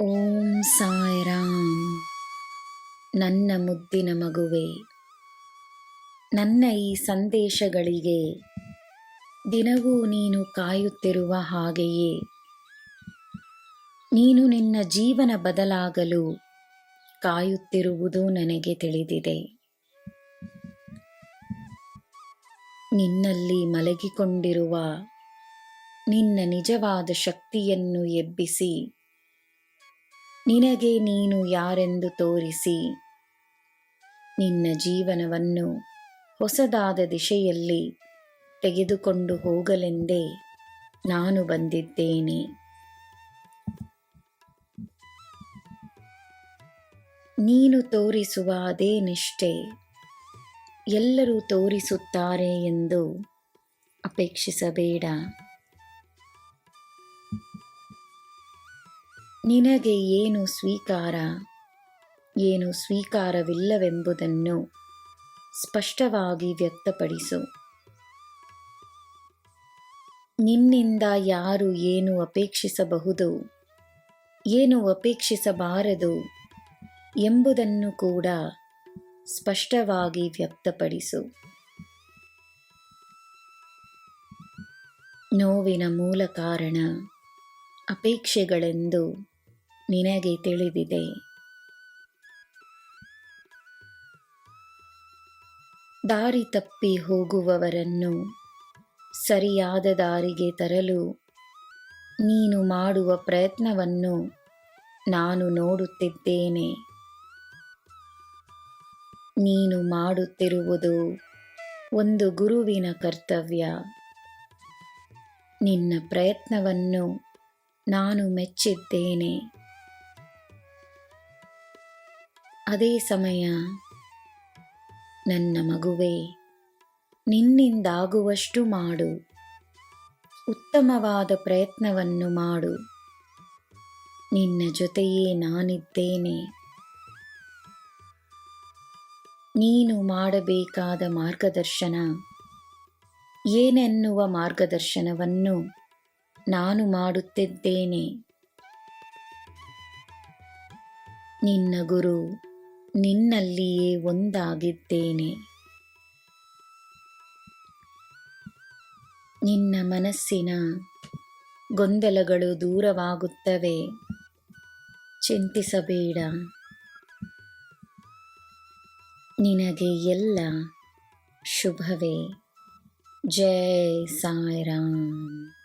ಓಂ ಸಾಯಿರಾಮ್. ನನ್ನ ಮುದ್ದಿನ ಮಗುವೆ, ನನ್ನ ಈ ಸಂದೇಶಗಳಿಗೆ ದಿನವೂ ನೀನು ಕಾಯುತ್ತಿರುವ ಹಾಗೆಯೇ ನೀನು ನಿನ್ನ ಜೀವನ ಬದಲಾಗಲು ಕಾಯುತ್ತಿರುವುದು ನನಗೆ ತಿಳಿದಿದೆ. ನಿನ್ನಲ್ಲಿ ಮಲಗಿಕೊಂಡಿರುವ ನಿನ್ನ ನಿಜವಾದ ಶಕ್ತಿಯನ್ನು ಎಬ್ಬಿಸಿ ನಿನಗೆ ನೀನು ಯಾರೆಂದು ತೋರಿಸಿ ನಿನ್ನ ಜೀವನವನ್ನು ಹೊಸದಾದ ದಿಶೆಯಲ್ಲಿ ತೆಗೆದುಕೊಂಡು ಹೋಗಲೆಂದೇ ನಾನು ಬಂದಿದ್ದೇನೆ. ನೀನು ತೋರಿಸುವ ಅದೇ ನಿಷ್ಠೆ ಎಲ್ಲರೂ ತೋರಿಸುತ್ತಾರೆ ಎಂದು ಅಪೇಕ್ಷಿಸಬೇಡ. ನಿನಗೆ ಏನು ಸ್ವೀಕಾರ, ಏನು ಸ್ವೀಕಾರವಿಲ್ಲವೆಂಬುದನ್ನು ಸ್ಪಷ್ಟವಾಗಿ ವ್ಯಕ್ತಪಡಿಸು. ನಿನ್ನಿಂದ ಯಾರು ಏನು ಅಪೇಕ್ಷಿಸಬಹುದು, ಏನು ಅಪೇಕ್ಷಿಸಬಾರದು ಎಂಬುದನ್ನು ಕೂಡ ಸ್ಪಷ್ಟವಾಗಿ ವ್ಯಕ್ತಪಡಿಸು. ನೋವಿನ ಮೂಲ ಕಾರಣ ಅಪೇಕ್ಷೆಗಳೆಂದು ನಿನಗೆ ತಿಳಿದಿದೆ. ದಾರಿ ತಪ್ಪಿ ಹೋಗುವವರನ್ನು ಸರಿಯಾದ ದಾರಿಗೆ ತರಲು ನೀನು ಮಾಡುವ ಪ್ರಯತ್ನವನ್ನು ನಾನು ನೋಡುತ್ತಿದ್ದೇನೆ. ನೀನು ಮಾಡುತ್ತಿರುವುದು ಒಂದು ಗುರುವಿನ ಕರ್ತವ್ಯ. ನಿನ್ನ ಪ್ರಯತ್ನವನ್ನು ನಾನು ಮೆಚ್ಚಿದ್ದೇನೆ. ಅದೇ ಸಮಯ ನನ್ನ ಮಗುವೇ, ನಿನ್ನಿಂದಾಗುವಷ್ಟು ಮಾಡು. ಉತ್ತಮವಾದ ಪ್ರಯತ್ನವನ್ನು ಮಾಡು. ನಿನ್ನ ಜೊತೆಯೇ ನಾನಿದ್ದೇನೆ. ನೀನು ಮಾಡಬೇಕಾದ ಮಾರ್ಗದರ್ಶನ ಏನೆನ್ನುವ ಮಾರ್ಗದರ್ಶನವನ್ನು ನಾನು ಮಾಡುತ್ತಿದ್ದೇನೆ. ನಿನ್ನ ಗುರು ನಿನ್ನಲ್ಲಿಯೇ ಒಂದಾಗಿದ್ದೇನೆ. ನಿನ್ನ ಮನಸ್ಸಿನ ಗೊಂದಲಗಳು ದೂರವಾಗುತ್ತವೆ. ಚಿಂತಿಸಬೇಡ. ನಿನಗೆ ಎಲ್ಲ ಶುಭವೇ. ಜೈ ಸಾಯಿರಾಮ್.